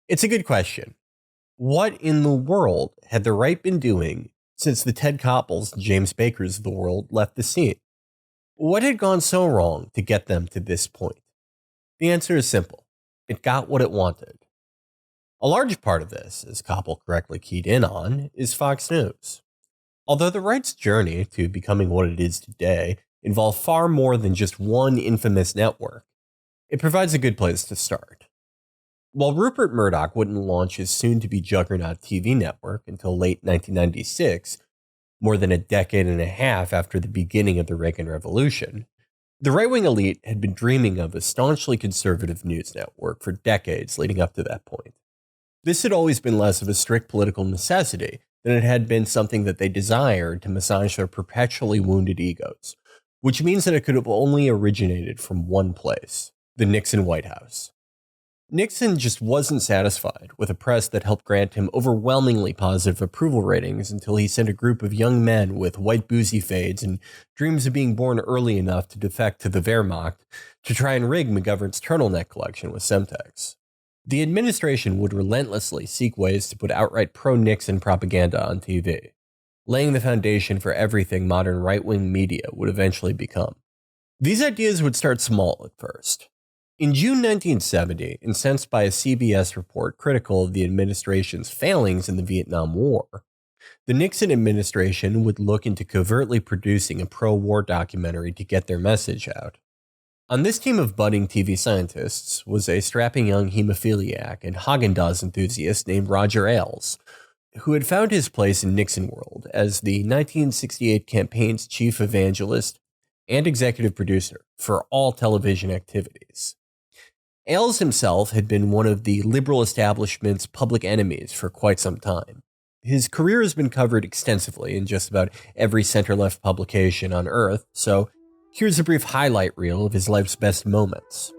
It's a good question. What in the world had the right been doing since the Ted Koppels and James Bakers of the world left the scene? What had gone so wrong to get them to this point? The answer is simple. It got what it wanted. A large part of this, as Koppel correctly keyed in on, is Fox News. Although the right's journey to becoming what it is today involved far more than just one infamous network, it provides a good place to start. While Rupert Murdoch wouldn't launch his soon-to-be juggernaut TV network until late 1996, more than a decade and a half after the beginning of the Reagan Revolution, the right-wing elite had been dreaming of a staunchly conservative news network for decades leading up to that point. This had always been less of a strict political necessity than it had been something that they desired to massage their perpetually wounded egos, which means that it could have only originated from one place, the Nixon White House. Nixon just wasn't satisfied with a press that helped grant him overwhelmingly positive approval ratings until he sent a group of young men with white boozy fades and dreams of being born early enough to defect to the Wehrmacht to try and rig McGovern's turtleneck collection with Semtex. The administration would relentlessly seek ways to put outright pro-Nixon propaganda on TV, laying the foundation for everything modern right-wing media would eventually become. These ideas would start small at first. In June 1970, incensed by a CBS report critical of the administration's failings in the Vietnam War, the Nixon administration would look into covertly producing a pro-war documentary to get their message out. On this team of budding TV scientists was a strapping young hemophiliac and Haagen-Dazs enthusiast named Roger Ailes, who had found his place in Nixon world as the 1968 campaign's chief evangelist and executive producer for all television activities. Ailes himself had been one of the liberal establishment's public enemies for quite some time. His career has been covered extensively in just about every center-left publication on Earth, so here's a brief highlight reel of his life's best moments.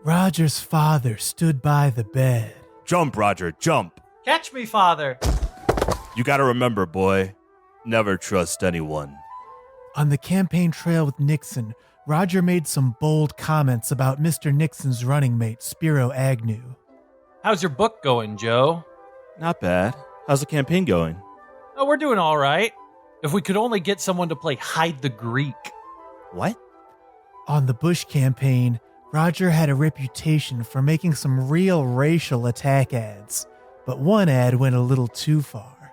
Roger's father stood by the bed. Jump, Roger, jump. Catch me, father. You gotta remember, boy, never trust anyone. On the campaign trail with Nixon, Roger made some bold comments about Mr. Nixon's running mate, Spiro Agnew. How's your book going, Joe? Not bad. How's the campaign going? Oh, we're doing all right. If we could only get someone to play Hide the Greek. What? On the Bush campaign, Roger had a reputation for making some real racial attack ads, but one ad went a little too far.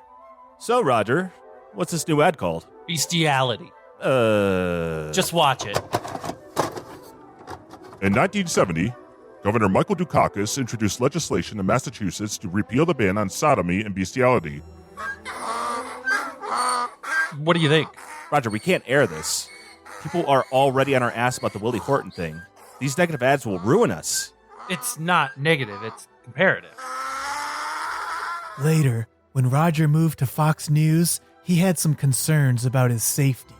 So, Roger, what's this new ad called? Bestiality. Just watch it. In 1970, Governor Michael Dukakis introduced legislation in Massachusetts to repeal the ban on sodomy and bestiality. What do you think? Roger, we can't air this. People are already on our ass about the Willie Horton thing. These negative ads will ruin us. It's not negative, it's comparative. Later, when Roger moved to Fox News, he had some concerns about his safety.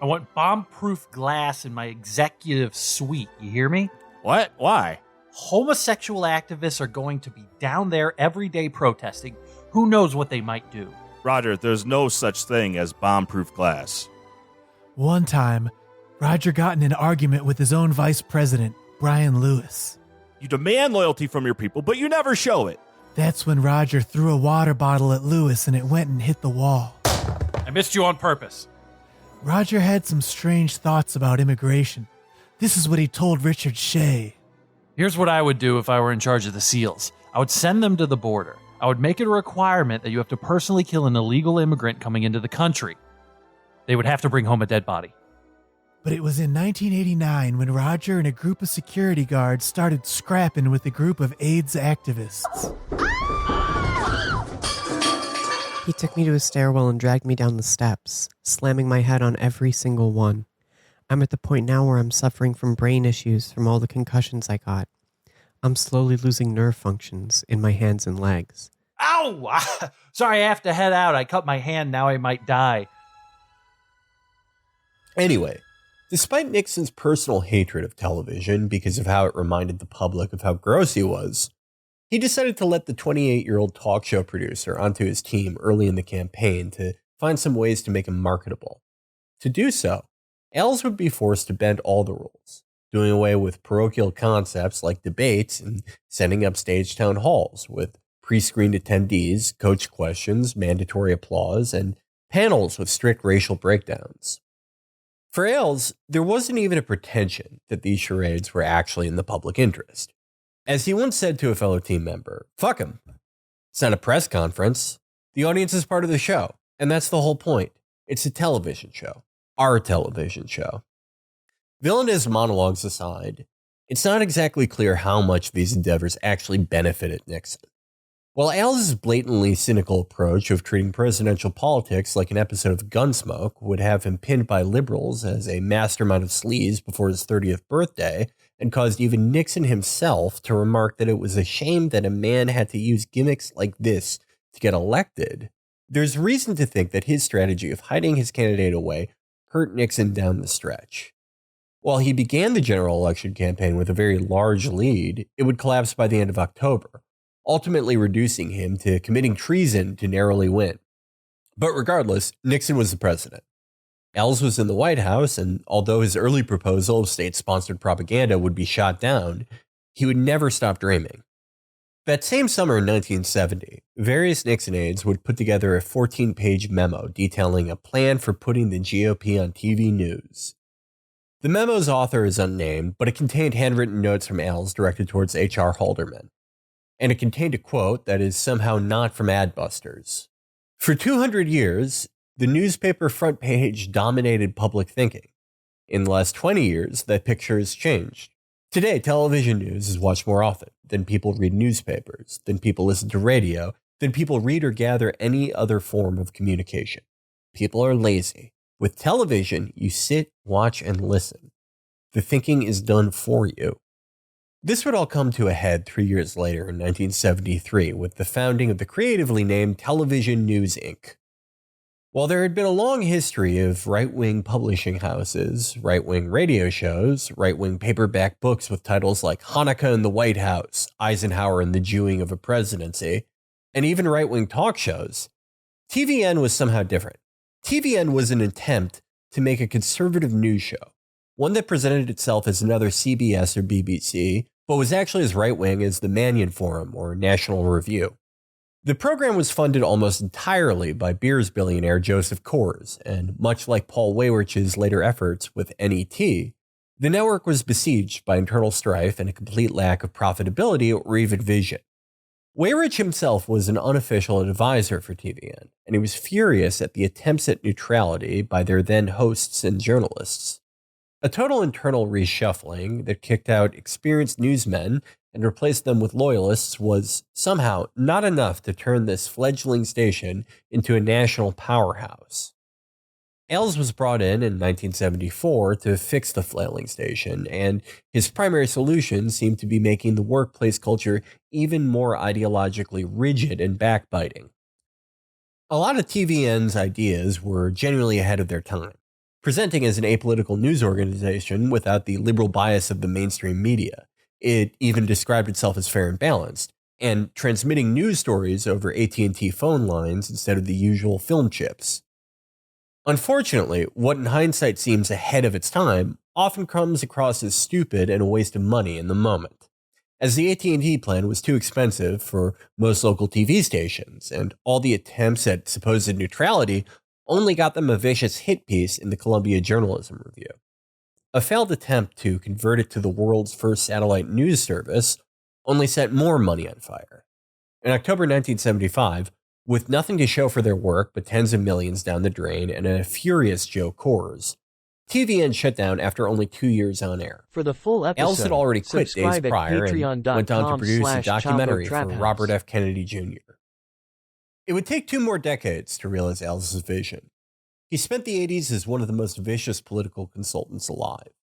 I want bomb-proof glass in my executive suite, you hear me? What? Why? Homosexual activists are going to be down there every day protesting. Who knows what they might do? Roger, there's no such thing as bomb-proof glass. One time, Roger got in an argument with his own vice president, Brian Lewis. You demand loyalty from your people, but you never show it. That's when Roger threw a water bottle at Lewis and it went and hit the wall. I missed you on purpose. Roger had some strange thoughts about immigration. This is what he told Richard Shea. Here's what I would do if I were in charge of the SEALs. I would send them to the border. I would make it a requirement that you have to personally kill an illegal immigrant coming into the country. They would have to bring home a dead body. But it was in 1989 when Roger and a group of security guards started scrapping with a group of AIDS activists. He took me to a stairwell and dragged me down the steps, slamming my head on every single one. I'm at the point now where I'm suffering from brain issues from all the concussions I got. I'm slowly losing nerve functions in my hands and legs. Ow! Sorry, I have to head out. I cut my hand. Now I might die. Anyway, despite Nixon's personal hatred of television because of how it reminded the public of how gross he was, he decided to let the 28-year-old talk show producer onto his team early in the campaign to find some ways to make him marketable. To do so, Ailes would be forced to bend all the rules, doing away with parochial concepts like debates and setting up stage town halls with pre-screened attendees, coach questions, mandatory applause, and panels with strict racial breakdowns. For Ailes, there wasn't even a pretension that these charades were actually in the public interest. As he once said to a fellow team member, "Fuck him. It's not a press conference. The audience is part of the show, and that's the whole point. It's a television show. Our television show." Villainous monologues aside, it's not exactly clear how much these endeavors actually benefited Nixon. While Ailes' blatantly cynical approach of treating presidential politics like an episode of Gunsmoke would have him pinned by liberals as a mastermind of sleaze before his 30th birthday, and caused even Nixon himself to remark that it was a shame that a man had to use gimmicks like this to get elected, there's reason to think that his strategy of hiding his candidate away hurt Nixon down the stretch. While he began the general election campaign with a very large lead, it would collapse by the end of October, ultimately reducing him to committing treason to narrowly win. But regardless, Nixon was the president. Ailes was in the White House, and although his early proposal of state-sponsored propaganda would be shot down, he would never stop dreaming. That same summer in 1970, various Nixon aides would put together a 14-page memo detailing a plan for putting the GOP on TV news. The memo's author is unnamed, but it contained handwritten notes from Ailes directed towards H.R. Haldeman. And it contained a quote that is somehow not from Adbusters. For 200 years, the newspaper front page dominated public thinking. In the last 20 years, that picture has changed. Today, television news is watched more often than people read newspapers, than people listen to radio, than people read or gather any other form of communication. People are lazy. With television, you sit, watch, and listen. The thinking is done for you. This would all come to a head 3 years later in 1973 with the founding of the creatively named Television News, Inc. While there had been a long history of right-wing publishing houses, right-wing radio shows, right-wing paperback books with titles like Hanukkah in the White House, Eisenhower and the Jewing of a Presidency, and even right-wing talk shows, TVN was somehow different. TVN was an attempt to make a conservative news show, one that presented itself as another CBS or BBC, but was actually as right-wing as the Mannion Forum or National Review. The program was funded almost entirely by beers billionaire Joseph Coors, and much like Paul Weyrich's later efforts with NET, the network was besieged by internal strife and a complete lack of profitability or even vision. Weyrich himself was an unofficial advisor for TVN, and he was furious at the attempts at neutrality by their then hosts and journalists. A total internal reshuffling that kicked out experienced newsmen and replaced them with loyalists was somehow not enough to turn this fledgling station into a national powerhouse. Ailes was brought in 1974 to fix the flailing station, and his primary solution seemed to be making the workplace culture even more ideologically rigid and backbiting. A lot of TVN's ideas were genuinely ahead of their time, presenting as an apolitical news organization without the liberal bias of the mainstream media. It even described itself as fair and balanced, and transmitting news stories over AT&T phone lines instead of the usual film chips. Unfortunately, what in hindsight seems ahead of its time often comes across as stupid and a waste of money in the moment, as the AT&T plan was too expensive for most local TV stations, and all the attempts at supposed neutrality only got them a vicious hit piece in the Columbia Journalism Review. A failed attempt to convert it to the world's first satellite news service only set more money on fire. In October 1975, with nothing to show for their work but tens of millions down the drain and a furious Joe Coors, TVN shut down after only 2 years on air. For the full episode, Ailes had already quit days subscribe at prior and went on to produce a documentary for patreon.com/ChapoTraphouse. Robert F. Kennedy Jr. It would take 2 more decades to realize Ailes' vision. He spent the 80s as one of the most vicious political consultants alive.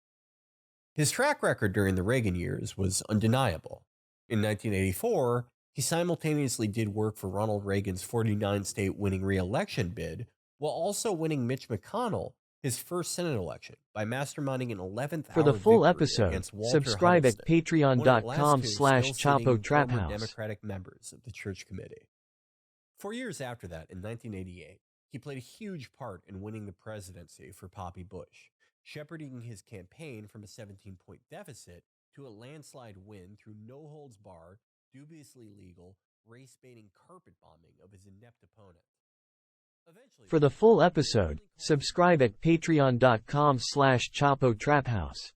His track record during the Reagan years was undeniable. In 1984, he simultaneously did work for Ronald Reagan's 49-state winning re-election bid, while also winning Mitch McConnell his first Senate election by masterminding an 11th For the hour full victory episode, against Walter subscribe at Huddleston, one of the last two still sitting former patreon.com/ChapoTraphouse. Democratic members of the Church Committee. 4 years after that, in 1988, he played a huge part in winning the presidency for Poppy Bush, shepherding his campaign from a 17-point deficit to a landslide win through no-holds-barred, dubiously legal, race-baiting carpet bombing of his inept opponent. Eventually, For the full episode, subscribe at patreon.com/Chapo Trap House.